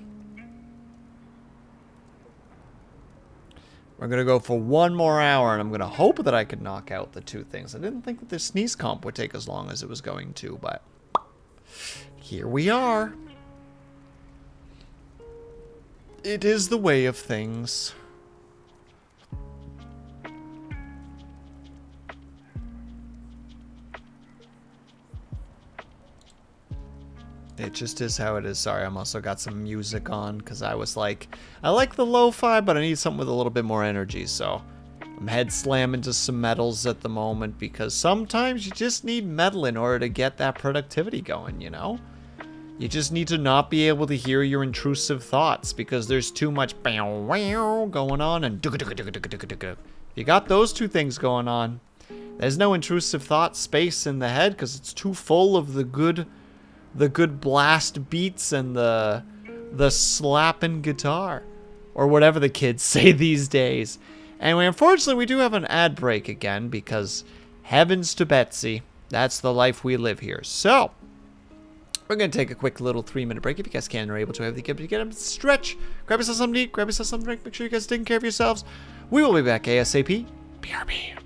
We're going to go for one more hour, and I'm going to hope that I can knock out the 2 things. I didn't think that this sneeze comp would take as long as it was going to, but here we are. It is the way of things. It just is how it is. Sorry, I'm also got some music on because I was like, I like the lo-fi, but I need something with a little bit more energy. So I'm head slamming to some metals at the moment because sometimes you just need metal in order to get that productivity going, you know? You just need to not be able to hear your intrusive thoughts because there's too much going on and if you got those 2 things going on, there's no intrusive thought space in the head because it's too full of the good blast beats and the slapping guitar, or whatever the kids say these days. Anyway, unfortunately, we do have an ad break again because heavens to Betsy, that's the life we live here. So we're gonna take a quick little 3-minute break. If you guys can or are able to, have the get a stretch, grab yourself something to eat, grab yourself something to drink. Make sure you guys are taking care of yourselves. We will be back ASAP. BRB.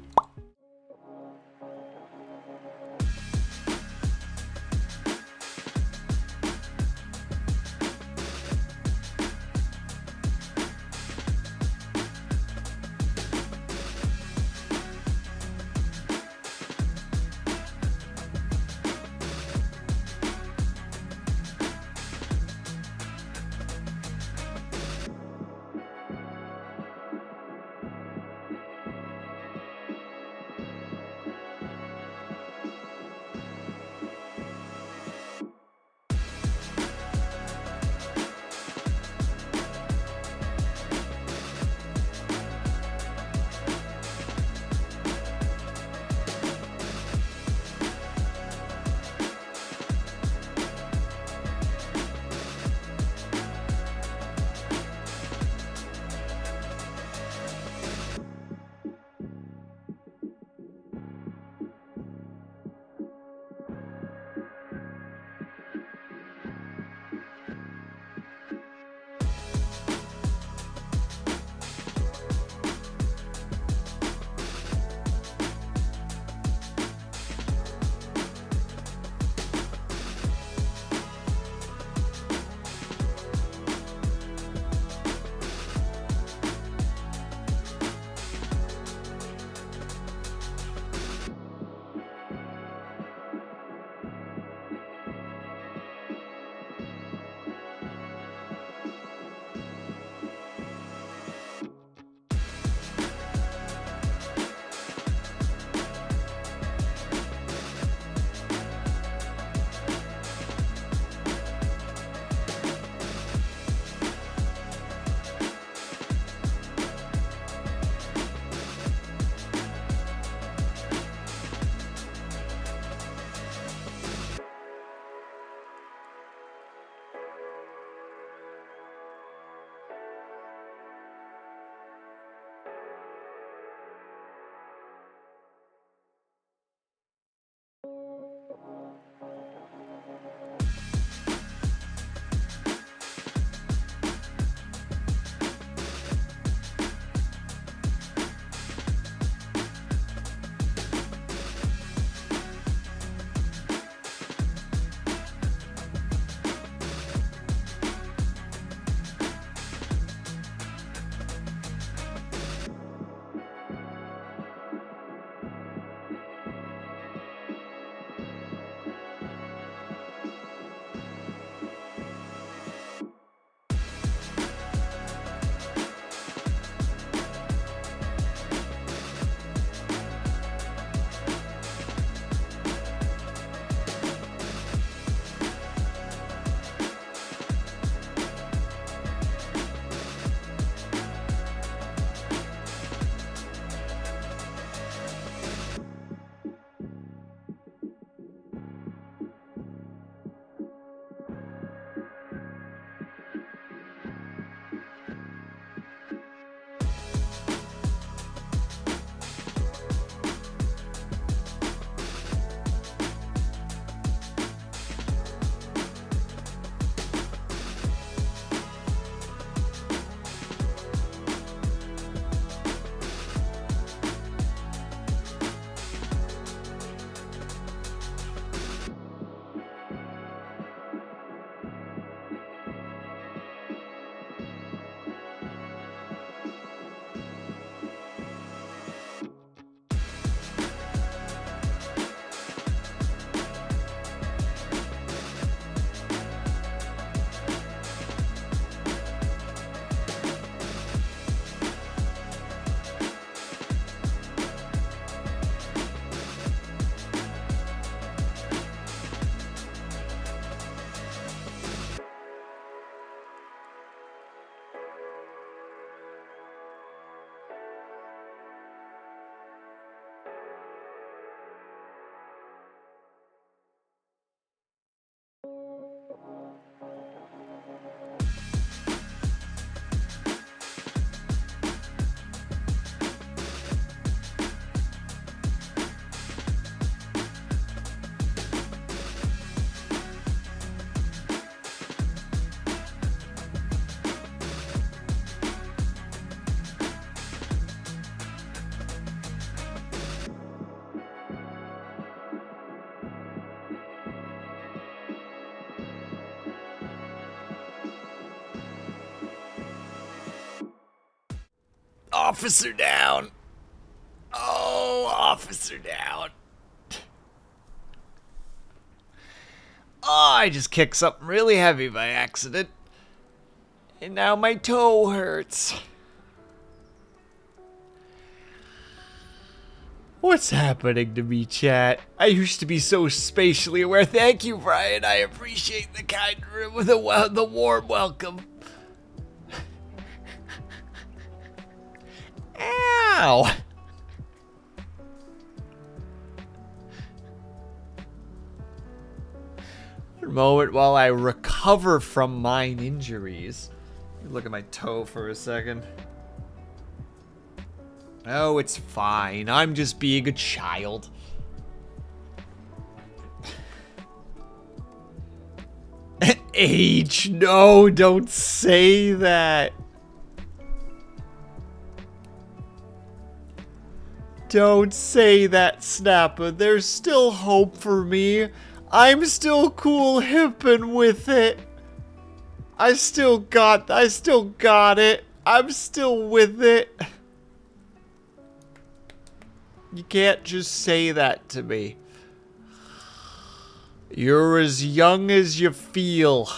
officer down. Oh, officer down. Oh, I just kicked something really heavy by accident. And now my toe hurts. What's happening to me, chat? I used to be so spatially aware. Thank you, Brian. I appreciate the kind, the warm welcome. Ow! A moment while I recover from mine injuries. Look at my toe for a second. Oh, it's fine. I'm just being a child. Age, no, don't say that. Don't say that, Snapper. There's still hope for me. I'm still cool, hip, and with it. I still got it. I'm still with it. You can't just say that to me. You're as young as you feel.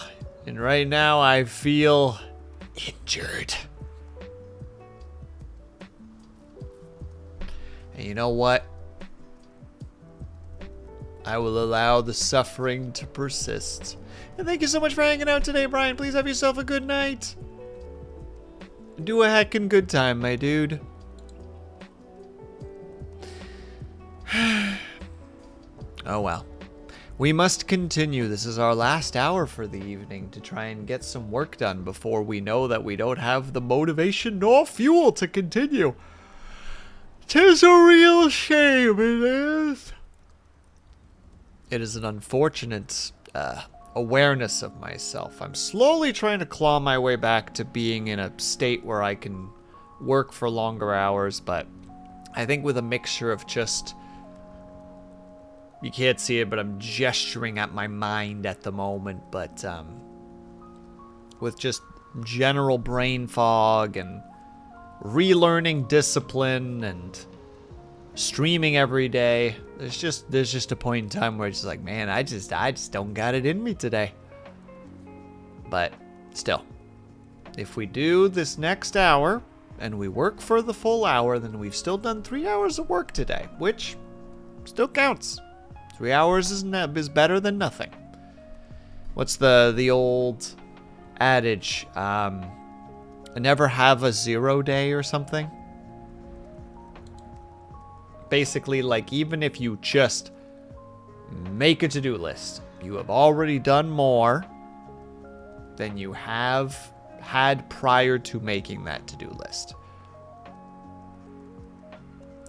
And right now I feel injured. And you know what? I will allow the suffering to persist. And thank you so much for hanging out today, Brian. Please have yourself a good night. Do a heckin' good time, my dude. Oh well. We must continue. This is our last hour for the evening to try and get some work done before we know that we don't have the motivation nor fuel to continue. 'Tis a real shame, it is. It is an unfortunate awareness of myself. I'm slowly trying to claw my way back to being in a state where I can work for longer hours, but I think with a mixture of just... You can't see it, but I'm gesturing at my mind at the moment, but with just general brain fog and relearning discipline and streaming every day, there's just a point in time where it's just like, man, I just don't got it in me today. But still, if we do this next hour and we work for the full hour, then we've still done 3 hours of work today, which still counts. 3 hours is better than nothing. What's the old adage? Never have a 0 day or something. Basically, like, even if you just make a to-do list, you have already done more than you have had prior to making that to-do list.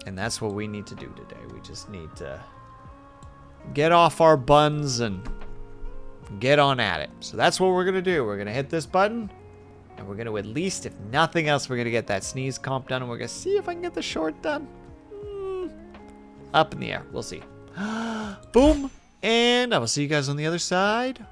And that's what we need to do today. We just need to get off our buns and get on at it. So that's what we're going to do. We're going to hit this button, and we're going to, at least, if nothing else, we're going to get that sneeze comp done, and we're going to see if I can get the short done. Up in the air. We'll see. Boom. And I will see you guys on the other side.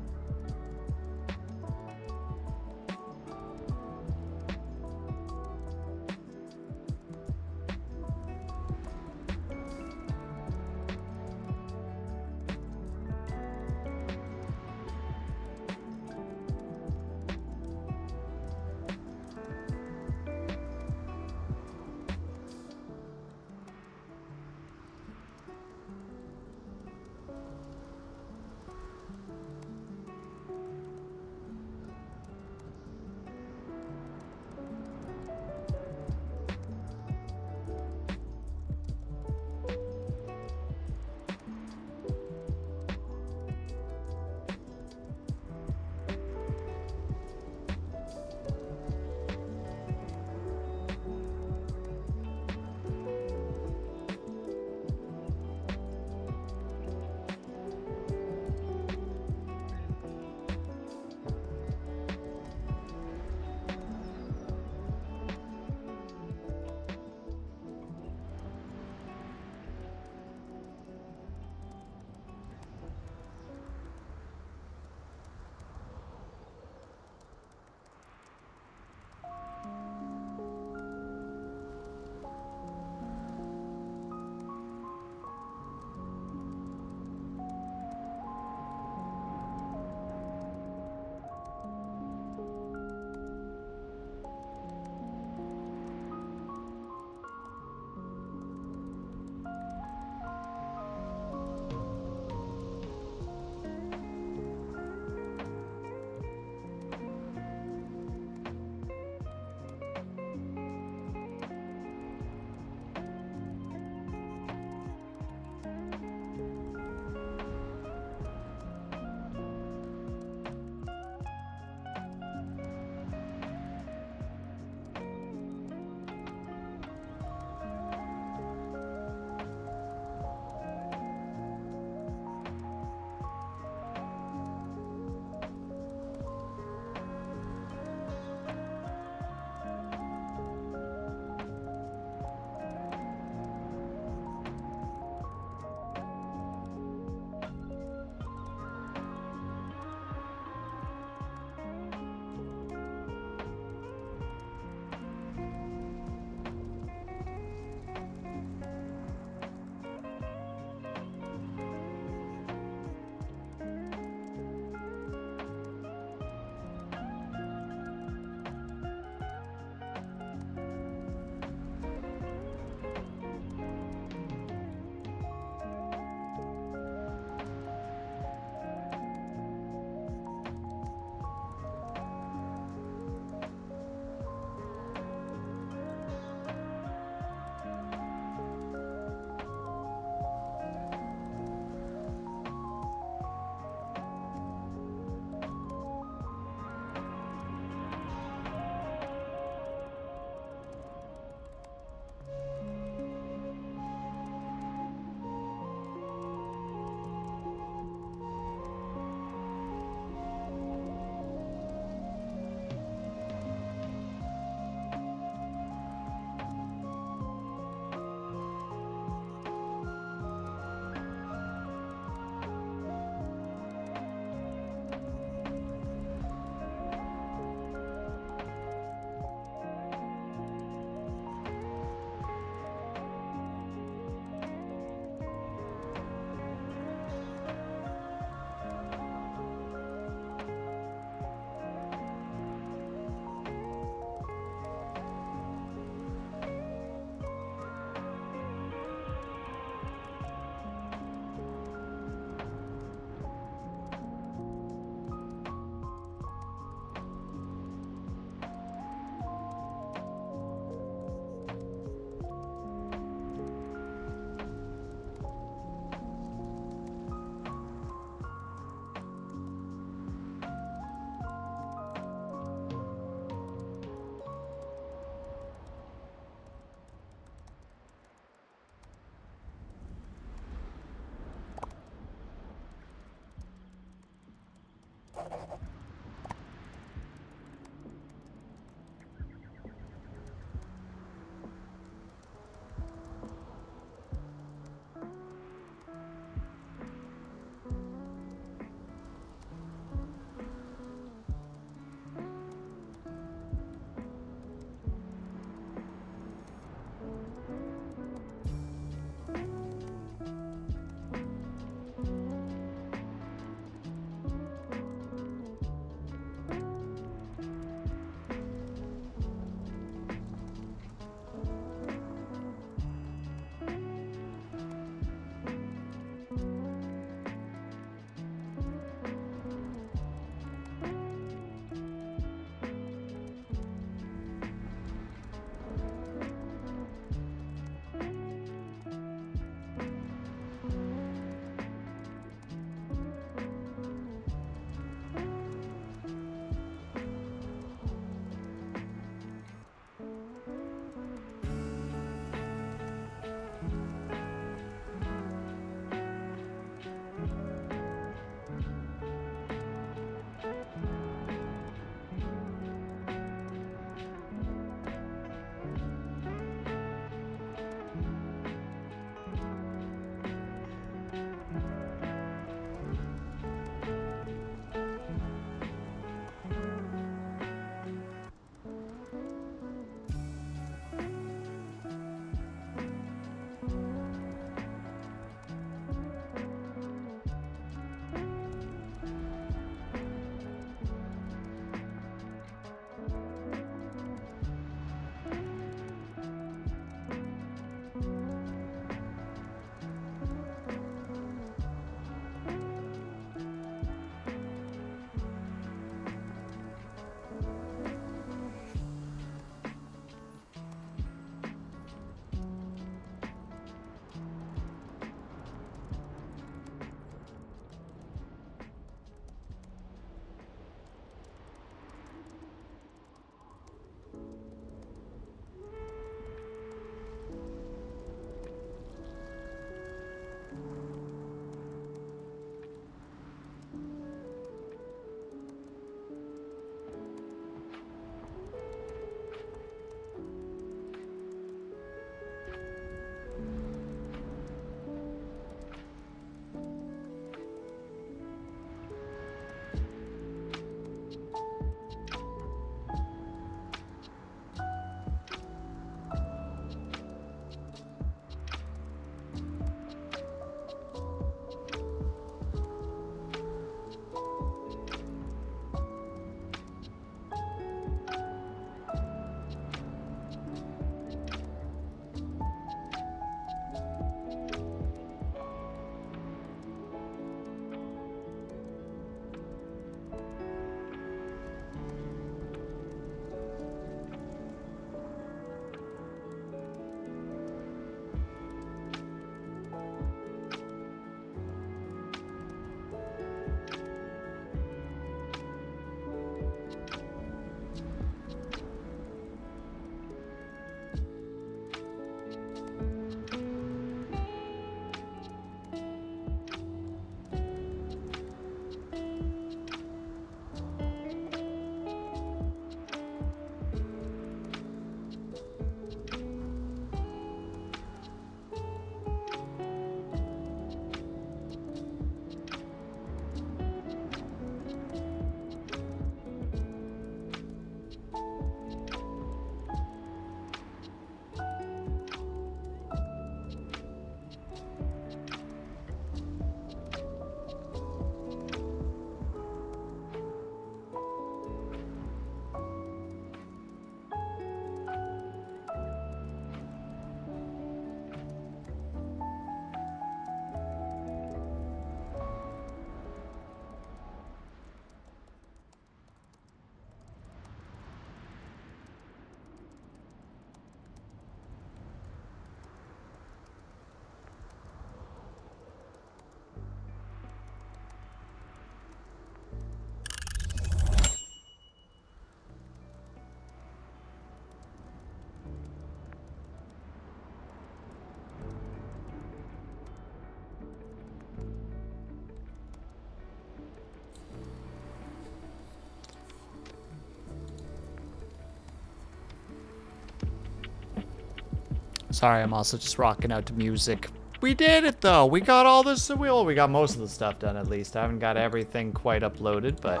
Sorry, I'm also just rocking out to music. We did it though. We got all this. We got most of the stuff done at least. I haven't got everything quite uploaded, but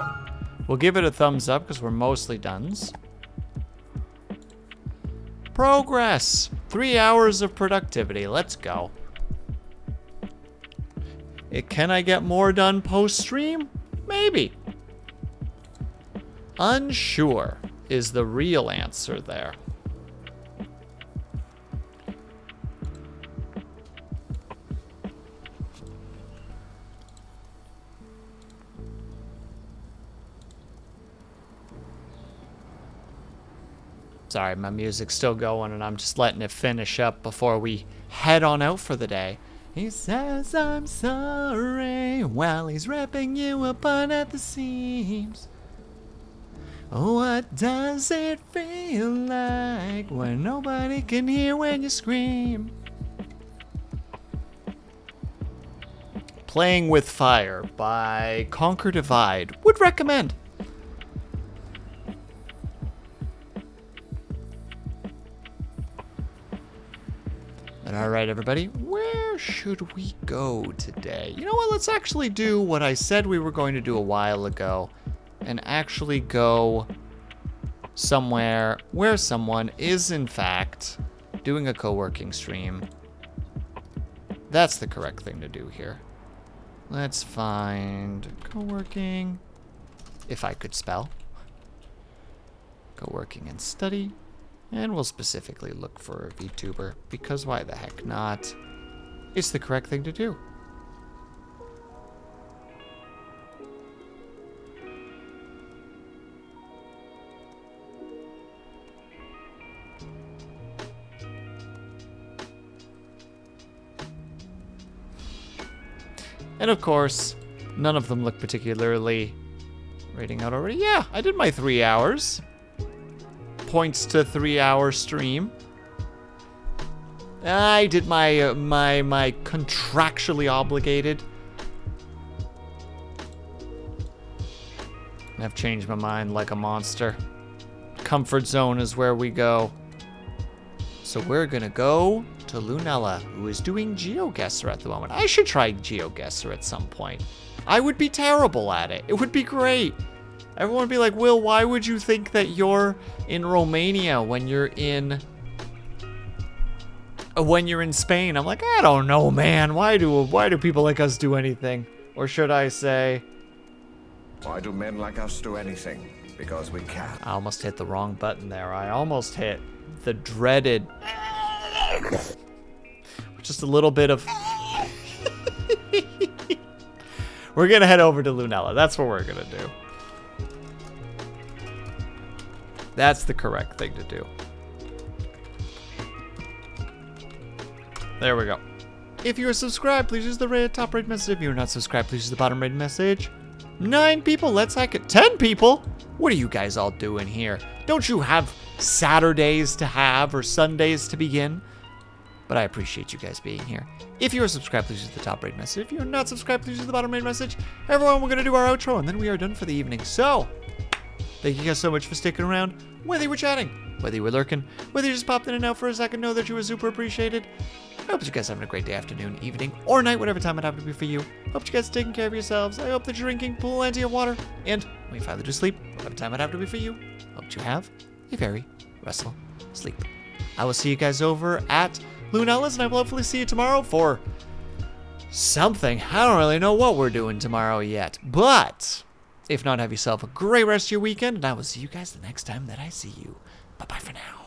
we'll give it a thumbs up because we're mostly done. Progress. 3 hours of productivity. Let's go. Can I get more done post-stream? Maybe. Unsure is the real answer there. Sorry, my music's still going and I'm just letting it finish up before we head on out for the day. He says I'm sorry while he's ripping you apart at the seams. What does it feel like when nobody can hear when you scream? Playing with Fire by Conquer Divide. Would recommend. Alright, everybody, where should we go today? You know what, let's actually do what I said we were going to do a while ago and actually go somewhere where someone is, in fact, doing a co-working stream. That's the correct thing to do here. Let's find co-working, if I could spell. Co-working and study. And we'll specifically look for a Vtuber, because why the heck not? It's the correct thing to do. And of course, none of them look particularly rating out already. Yeah, I did my 3 hours. Points to 3-hour stream. I did my my contractually obligated. And I've changed my mind like a monster. Comfort zone is where we go. So we're gonna go to Lunella, who is doing GeoGuessr at the moment. I should try GeoGuessr at some point. I would be terrible at it. It would be great. Everyone would be like, Will, why would you think that you're in Romania when you're in Spain? I'm like, I don't know, man. Why do people like us do anything? Or should I say, why do men like us do anything? Because we can. I almost hit the wrong button there. I almost hit the dreaded, just a little bit of. We're gonna head over to Lunella. That's what we're gonna do. That's the correct thing to do. There we go. If you are subscribed, please use the top right message. If you're not subscribed, please use the bottom right message. 9 people, let's hack it. 10 people? What are you guys all doing here? Don't you have Saturdays to have or Sundays to begin? But I appreciate you guys being here. If you are subscribed, please use the top right message. If you're not subscribed, please use the bottom right message. Everyone, we're going to do our outro, and then we are done for the evening. So, thank you guys so much for sticking around. Whether you were chatting, whether you were lurking, whether you just popped in and out for a second, know that you were super appreciated. I hope that you guys are having a great day, afternoon, evening, or night, whatever time it happened to be for you. Hope you guys are taking care of yourselves. I hope that you're drinking plenty of water. And when you finally do sleep, whatever time it happened to be for you, hope you have a very restful sleep. I will see you guys over at Lunella's, and I will hopefully see you tomorrow for something. I don't really know what we're doing tomorrow yet, but if not, have yourself a great rest of your weekend, and I will see you guys the next time that I see you. Bye-bye for now.